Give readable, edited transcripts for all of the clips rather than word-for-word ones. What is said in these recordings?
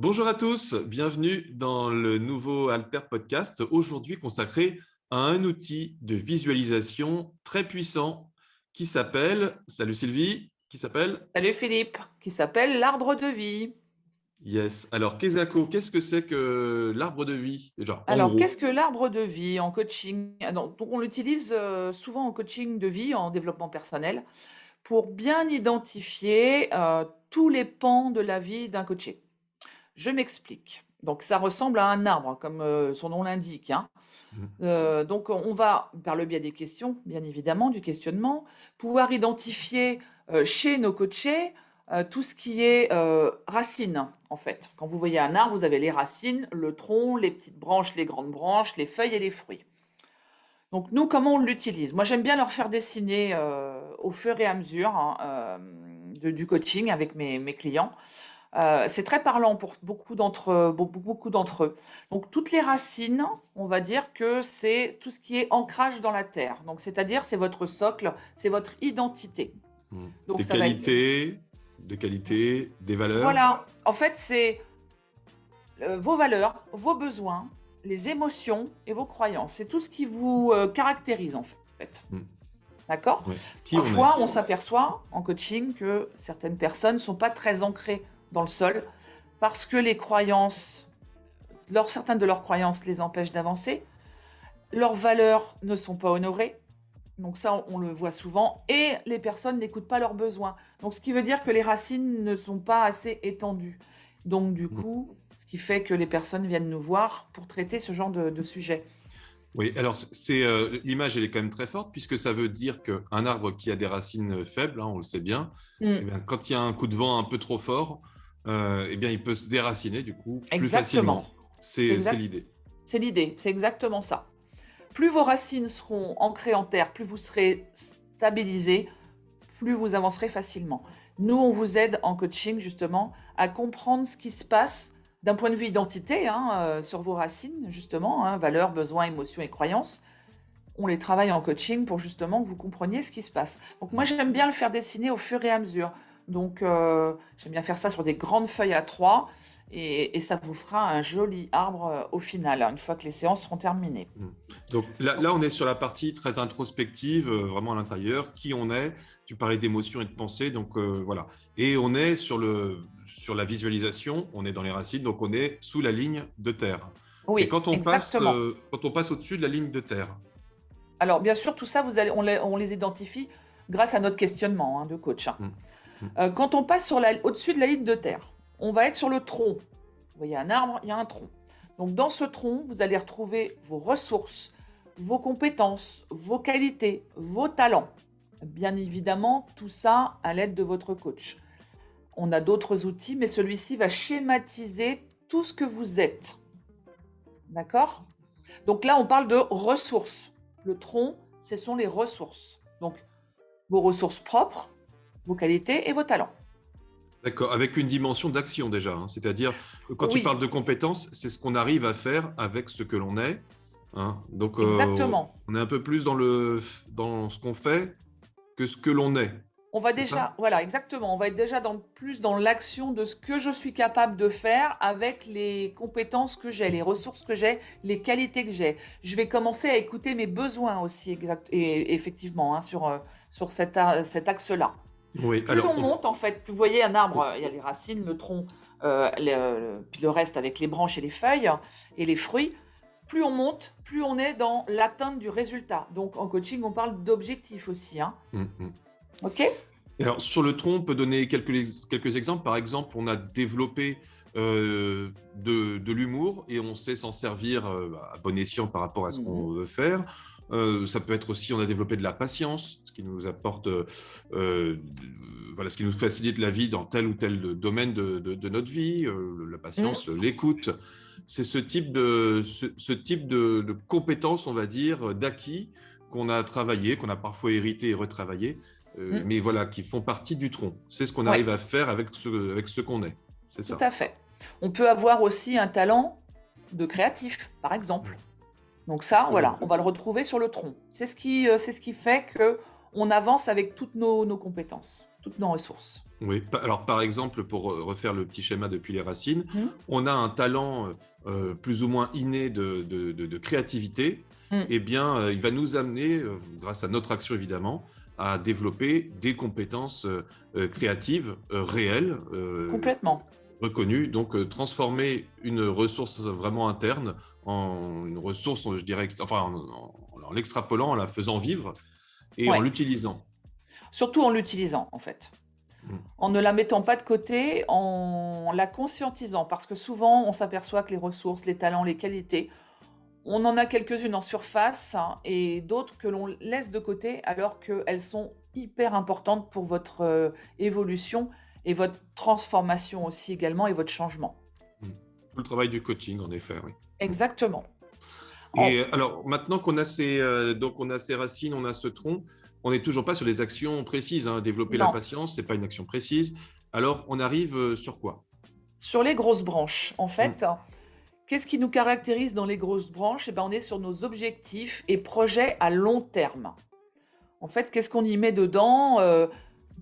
Bonjour à tous, bienvenue dans le nouveau Alper Podcast, aujourd'hui consacré à un outil de visualisation très puissant qui s'appelle, salut Sylvie, qui s'appelle Salut Philippe, qui s'appelle l'arbre de vie. Yes. Alors Kezako, qu'est-ce que c'est que l'arbre de vie déjà, en Alors, qu'est-ce gros? que l'arbre de vie en coaching? Donc, on l'utilise souvent en coaching de vie, en développement personnel, pour bien identifier tous les pans de la vie d'un coaché. Je m'explique. Donc, ça ressemble à un arbre, comme son nom l'indique, hein. Mhm. Donc, on va, par le biais des questions, bien évidemment, du questionnement, pouvoir identifier chez nos coachés tout ce qui est racines, en fait. Quand vous voyez un arbre, vous avez les racines, le tronc, les petites branches, les grandes branches, les feuilles et les fruits. Donc, nous, comment on l'utilise? Moi, j'aime bien leur faire dessiner au fur et à mesure, hein, du coaching avec mes clients. C'est très parlant pour beaucoup d'entre eux. Donc toutes les racines, on va dire que c'est tout ce qui est ancrage dans la terre. Donc c'est-à-dire c'est votre socle, c'est votre identité. Mhm. Donc ça va être Des qualités, des valeurs. voilà, en fait c'est vos valeurs, vos besoins, les émotions et vos croyances. C'est tout ce qui vous caractérise en fait. Mhm. D'accord? Ouais. Qui on est? Parfois, on s'aperçoit en coaching que certaines personnes ne sont pas très ancrées dans le sol parce que les croyances certaines de leurs croyances les empêchent d'avancer. Leurs valeurs ne sont pas honorées. Donc ça, on le voit souvent. Et les personnes n'écoutent pas leurs besoins. Donc ce qui veut dire que les racines ne sont pas assez étendues. Donc du Mhm. coup, ce qui fait que les personnes viennent nous voir pour traiter ce genre de sujet. Oui, alors l'image, elle est quand même très forte puisque ça veut dire qu'un arbre qui a des racines faibles, hein, on le sait bien, eh Mm, bien, quand il y a un coup de vent un peu trop fort, eh bien, il peut se déraciner du coup plus exactement. facilement. C'est C'est exact, l'idée. c'est l'idée. C'est exactement ça. Plus vos racines seront ancrées en terre, plus vous serez stabilisé, plus vous avancerez facilement. Nous, on vous aide en coaching justement à comprendre ce qui se passe d'un point de vue identité, hein, sur vos racines, justement, hein, valeurs, besoins, émotions et croyances. On les travaille en coaching pour justement que vous compreniez ce qui se passe. Donc moi, Mm. j'aime bien le faire dessiner au fur et à mesure. Donc j'aime bien faire ça sur des grandes feuilles à 3 et ça vous fera un joli arbre au final, une fois que les séances seront terminées. Mm. Donc là, on est sur la partie très introspective, vraiment à l'intérieur, qui on est. Tu parlais d'émotions et de pensées, donc voilà. Et on est sur la visualisation, on est dans les racines, donc on est sous la ligne de terre. Et Oui, exactement. quand on passe au-dessus de la ligne de terre. Alors, bien sûr, tout ça, on les identifie grâce à notre questionnement, hein, de coach, hein. Mm. Mm. Quand on passe au-dessus de la ligne de terre, on va être sur le tronc. Vous voyez un arbre, il y a un tronc. Donc, dans ce tronc, vous allez retrouver vos ressources, vos compétences, vos qualités, vos talents. Bien évidemment, tout ça à l'aide de votre coach. On a d'autres outils, mais celui-ci va schématiser tout ce que vous êtes. D'accord? Donc là, on parle de ressources. Le tronc, ce sont les ressources. Donc, vos ressources propres, vos qualités et vos talents. D'accord, avec une dimension d'action déjà, hein. C'est-à-dire, quand tu Oui, parles de compétences, c'est ce qu'on arrive à faire avec ce que l'on est, hein. Donc, exactement. on est un peu plus dans ce qu'on fait que ce que l'on est. On va C'est ça? déjà, voilà, exactement. On va être déjà plus dans l'action de ce que je suis capable de faire avec les compétences que j'ai, les ressources que j'ai, les qualités que j'ai. Je vais commencer à écouter mes besoins aussi, et effectivement, hein, sur cet axe-là. Oui, Plus alors, on monte, en fait, vous voyez un arbre, il y a les racines, le tronc, puis le reste avec les branches et les feuilles et les fruits. Plus on monte, plus on est dans l'atteinte du résultat. Donc en coaching, on parle d'objectifs aussi, hein. mm, mm. Ok? Et alors, sur le tronc, on peut donner quelques exemples. Par exemple, on a développé de l'humour et on sait s'en servir à bon escient par rapport à ce Mhm. qu'on veut faire. Ça peut être aussi, on a développé de la patience, ce qui nous apporte, euh, voilà, ce qui nous facilite la vie dans tel ou tel domaine de notre vie. La patience, Mhm. l'écoute. C'est ce type de compétences, on va dire, d'acquis qu'on a travaillé, qu'on a parfois hérité et retravaillé, Mhm. mais voilà, qui font partie du tronc. C'est ce qu'on Ouais, arrive à faire avec ce qu'on est. C'est tout ça. à fait. On peut avoir aussi un talent de créatif, par exemple. Donc ça, Très voilà, bien. on va le retrouver sur le tronc. C'est ce qui fait que on avance avec toutes nos compétences. toutes nos ressources. Oui. Alors, par exemple, pour refaire le petit schéma depuis les racines, Mmh. on a un talent plus ou moins inné de créativité. Mmh. Eh bien, il va nous amener, grâce à notre action évidemment, à développer des compétences créatives réelles, Complètement. reconnues. Donc, transformer une ressource vraiment interne en une ressource, je dirais, enfin, en l'extrapolant, en la faisant vivre et en Ouais, l'utilisant. surtout en l'utilisant, en fait. Mm. En ne la mettant pas de côté, en la conscientisant, parce que souvent, on s'aperçoit que les ressources, les talents, les qualités, on en a quelques-unes en surface, hein, et d'autres que l'on laisse de côté alors qu'elles sont hyper importantes pour votre évolution et votre transformation aussi également et votre changement. Mm. Tout le travail du coaching, en effet, oui. Mm. Exactement. En- Et alors, maintenant qu'on a donc on a ces racines, on a ce tronc, on n'est toujours pas sur des actions précises, hein. Développer la non, patience, c'est pas une action précise. Alors, on arrive sur quoi? sur les grosses branches, en Mm. fait, qu'est-ce qui nous caractérise dans les grosses branches? Eh ben, on est sur nos objectifs et projets à long terme. En fait, qu'est-ce qu'on y met dedans?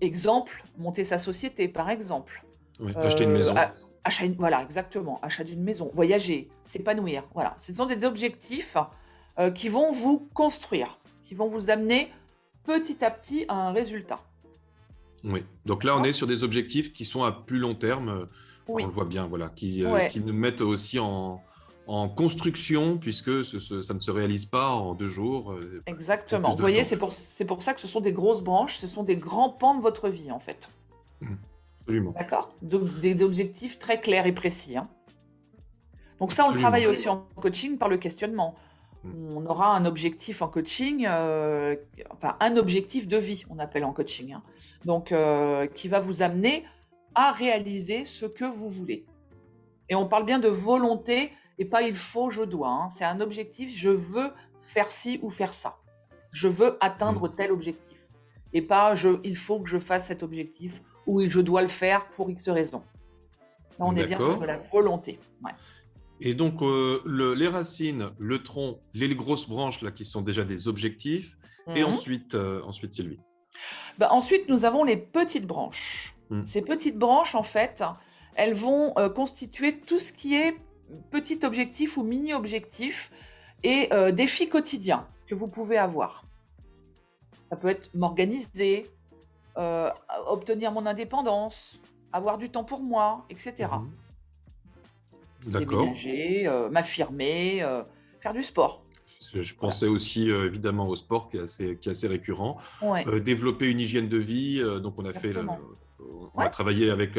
Exemple, monter sa société, par exemple. Oui. Acheter une maison. Voilà, exactement, achat d'une maison, voyager, s'épanouir. Voilà, ce sont des objectifs qui vont vous construire, qui vont vous amener petit à petit à un résultat. Oui. Donc là, on D'accord. est sur des objectifs qui sont à plus long terme. On le Oui, voit bien, voilà, ouais, qui nous mettent aussi en construction, puisque ça ne se réalise pas en 2 jours. Il faut exactement. plus Vous de voyez, temps. c'est pour ça que ce sont des grosses branches, ce sont des grands pans de votre vie, en fait. Mm. Absolument. D'accord? Donc, des objectifs très clairs et précis, hein. Donc ça, on le Absolument. travaille aussi en coaching par le questionnement. Mm. On aura un objectif en coaching, enfin un objectif de vie, on appelle en coaching, hein. Donc, qui va vous amener à réaliser ce que vous voulez. Et on parle bien de volonté et pas il faut, je dois, hein. C'est un objectif, je veux faire ci ou faire ça. Je veux atteindre Mm. tel objectif. Et pas il faut que je fasse cet objectif ou je dois le faire pour X raison. Là, on est bien sur de D'accord. la volonté. Ouais. Et donc, les racines, le tronc, les grosses branches là, qui sont déjà des objectifs. Et Mhm. ensuite Sylvie. Bah, ensuite, nous avons les petites branches. Mm. Ces petites branches, en fait, elles vont constituer tout ce qui est petit objectif ou mini-objectif et défis quotidiens que vous pouvez avoir. Ça peut être m'organiser, euh, obtenir mon indépendance, avoir du temps pour moi, etc. Mhm. D'accord. Déménager, m'affirmer, faire du sport. Je Voilà. pensais aussi évidemment au sport qui est assez récurrent. Ouais, Développer une hygiène de vie. Donc, exactement. on a Ouais, travaillé avec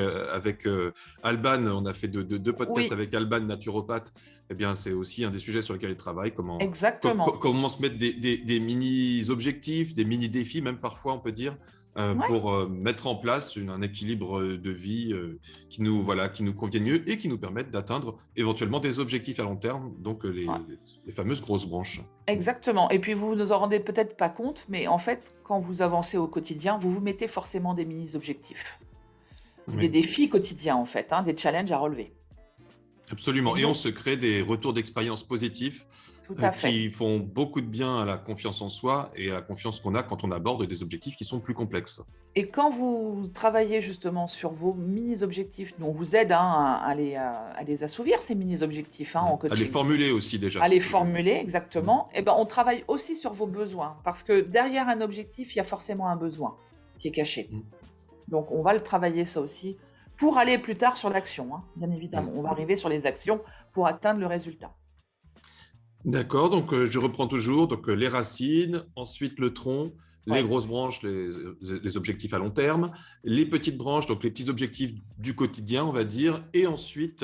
Alban. On a fait deux podcasts oui, avec Alban, naturopathe. Eh bien, c'est aussi un des sujets sur lesquels il travaille. exactement. Comment se mettre des mini-objectifs, des mini-défis, même parfois, on peut dire, Ouais, pour mettre en place un équilibre de vie qui nous convienne mieux et qui nous permette d'atteindre éventuellement des objectifs à long terme, donc ouais. les fameuses grosses branches. Exactement. Et puis vous ne en rendez peut-être pas compte, mais en fait, quand vous avancez au quotidien, vous vous mettez forcément des mini-objectifs, des Oui, défis quotidiens en fait, hein, des challenges à relever. Et absolument. Et on donc, se crée des retours d'expérience positifs tout à fait. qui font beaucoup de bien à la confiance en soi et à la confiance qu'on a quand on aborde des objectifs qui sont plus complexes. Et quand vous travaillez justement sur vos mini-objectifs, nous on vous aide, hein, à les assouvir, ces mini-objectifs, hein, en À les coaching, formuler aussi déjà. à les formuler Mm. exactement, et ben, on travaille aussi sur vos besoins, parce que derrière un objectif, il y a forcément un besoin qui est caché. Mm. Donc, on va le travailler ça aussi pour aller plus tard sur l'action, hein, bien Mm. évidemment. On va arriver sur les actions pour atteindre le résultat. D'accord, donc je reprends toujours. Donc les racines, ensuite le tronc, les Ouais. grosses branches, les objectifs à long terme, les petites branches, donc les petits objectifs du quotidien, on va dire, et ensuite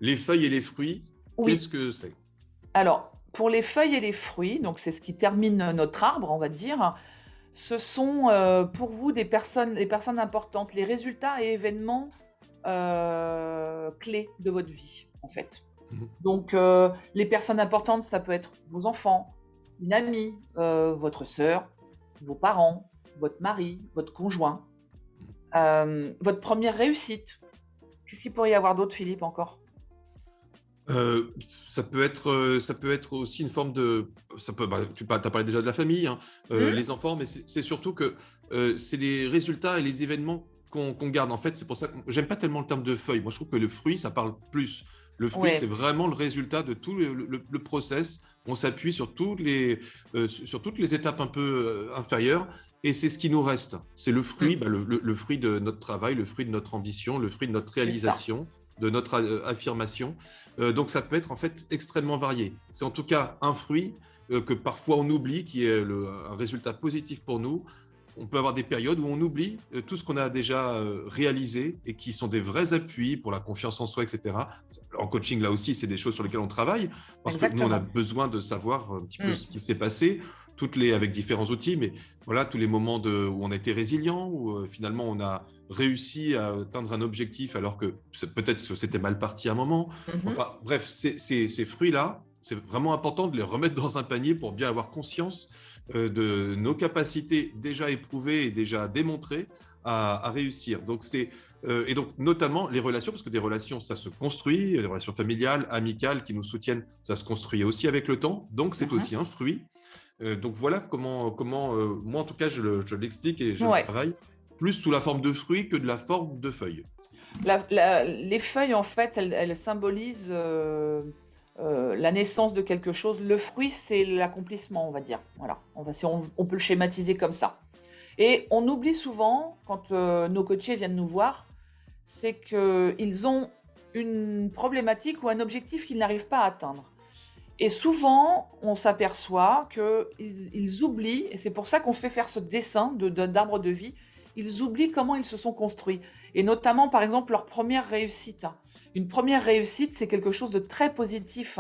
les feuilles et les fruits. Qu'est-ce Oui. que c'est? Alors, pour les feuilles et les fruits, donc c'est ce qui termine notre arbre, on va dire, ce sont pour vous les personnes importantes, les résultats et événements clés de votre vie, en fait. Mhm. Donc, les personnes importantes, ça peut être vos enfants, une amie, votre sœur, vos parents, votre mari, votre conjoint, votre première réussite. Qu'est-ce qu'il pourrait y avoir d'autre, Philippe, encore? Euh, ça peut être aussi une forme de. Tu as parlé déjà de la famille, hein, Hmm. les enfants, mais c'est surtout que c'est les résultats et les événements qu'on garde. En fait, c'est pour ça que j'aime pas tellement le terme de feuille. Moi, je trouve que le fruit, ça parle plus. Le fruit, c'est Ouais, vraiment le résultat de tout le process. On s'appuie sur toutes les étapes un peu inférieures. Et c'est ce qui nous reste. C'est le fruit, hmm, le fruit de notre travail, le fruit de notre ambition, le fruit de notre c'est ça. réalisation, de notre affirmation. Donc ça peut être en fait extrêmement varié. C'est en tout cas un fruit que parfois on oublie, qui est un résultat positif pour nous. On peut avoir des périodes où on oublie tout ce qu'on a déjà réalisé et qui sont des vrais appuis pour la confiance en soi, etc. En coaching, là aussi, c'est des choses sur lesquelles on travaille parce que nous, on a Exactement. besoin de savoir un petit peu Hmm. ce qui s'est passé, avec différents outils, mais voilà, tous les moments où on a été résilient, où finalement on a réussi à atteindre un objectif alors que peut-être que c'était mal parti à un moment. Mhm. Enfin, bref, ces fruits-là, c'est vraiment important de les remettre dans un panier pour bien avoir conscience de nos capacités déjà éprouvées et déjà démontrées à réussir. Et donc notamment les relations, parce que des relations, ça se construit, les relations familiales, amicales qui nous soutiennent, ça se construit aussi avec le temps. Donc c'est Mhm. aussi un fruit. Donc voilà comment moi en tout cas je l'explique et je le Ouais. travaille plus sous la forme de fruit que de la forme de feuille. Les feuilles, en fait, elles symbolisent la naissance de quelque chose. Le fruit, c'est l'accomplissement, on va dire. Voilà. On peut le schématiser comme ça. Et on oublie souvent, quand nos coachés viennent nous voir, c'est qu'ils ont une problématique ou un objectif qu'ils n'arrivent pas à atteindre. Et souvent, on s'aperçoit qu'ils oublient, et c'est pour ça qu'on fait faire ce dessin d'arbre de vie, ils oublient comment ils se sont construits. Et notamment, par exemple, leur première réussite. Une première réussite, c'est quelque chose de très positif.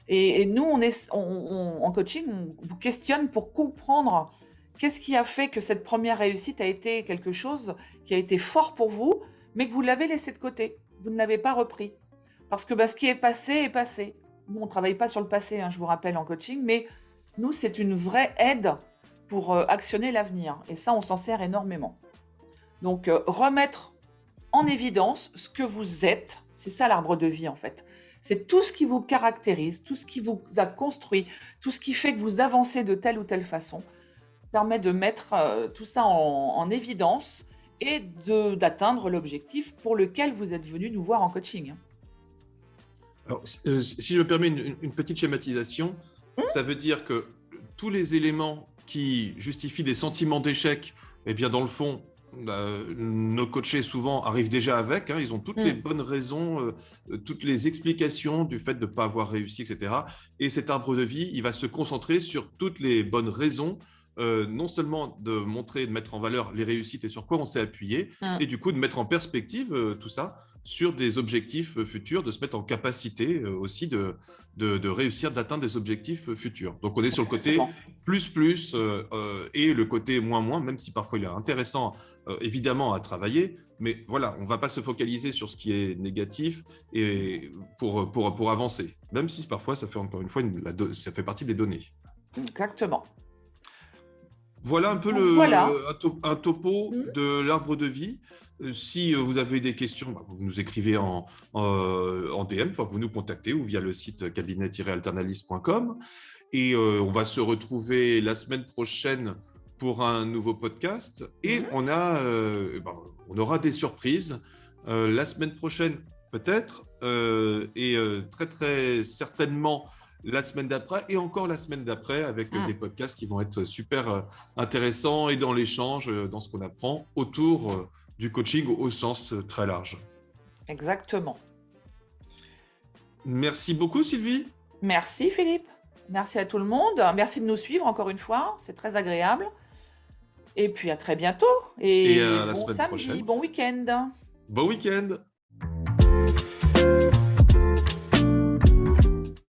Et nous, en coaching, on vous questionne pour comprendre qu'est-ce qui a fait que cette première réussite a été quelque chose qui a été fort pour vous, mais que vous l'avez laissé de côté. Vous ne l'avez pas repris. Parce que ce qui est passé est passé. Nous, on ne travaille pas sur le passé, hein, je vous rappelle, en coaching, mais nous, c'est une vraie aide pour actionner l'avenir. Et ça, on s'en sert énormément. Donc, remettre en évidence ce que vous êtes, c'est ça l'arbre de vie, en fait. C'est tout ce qui vous caractérise, tout ce qui vous a construit, tout ce qui fait que vous avancez de telle ou telle façon, permet de mettre tout ça en évidence et d'atteindre l'objectif pour lequel vous êtes venu nous voir en coaching. Alors, si je me permets une petite schématisation, ça veut dire que tous les éléments qui justifient des sentiments d'échec, eh bien, dans le fond, nos coachés souvent arrivent déjà avec, hein, ils ont toutes les Mm. bonnes raisons, toutes les explications du fait de ne pas avoir réussi, etc. Et cet arbre de vie, il va se concentrer sur toutes les bonnes raisons, non seulement de montrer, de mettre en valeur les réussites et sur quoi on s'est appuyé, Mm. et du coup de mettre en perspective tout ça sur des objectifs futurs, de se mettre en capacité aussi de réussir, d'atteindre des objectifs futurs. Donc on est sur le côté Exactement. plus et le côté moins, même si parfois il est intéressant évidemment à travailler, mais voilà, on ne va pas se focaliser sur ce qui est négatif et pour avancer, même si parfois ça fait encore une fois ça fait partie des données. Exactement. Voilà un peu Donc voilà. un topo Mm. de l'arbre de vie. Si vous avez des questions, vous nous écrivez en DM, enfin, vous nous contactez ou via le site cabinet-alternaliste.com. Et on va se retrouver la semaine prochaine pour un nouveau podcast. Et Mm. on aura des surprises. La semaine prochaine, peut-être, très très certainement la semaine d'après et encore la semaine d'après avec Mm. des podcasts qui vont être super intéressants et dans l'échange, dans ce qu'on apprend autour du coaching au sens très large. Exactement. Merci beaucoup, Sylvie. Merci Philippe. Merci à tout le monde. Merci de nous suivre encore une fois. C'est très agréable. Et puis à très bientôt. Et Et à la bon semaine samedi, prochaine. bon week-end. Bon week-end.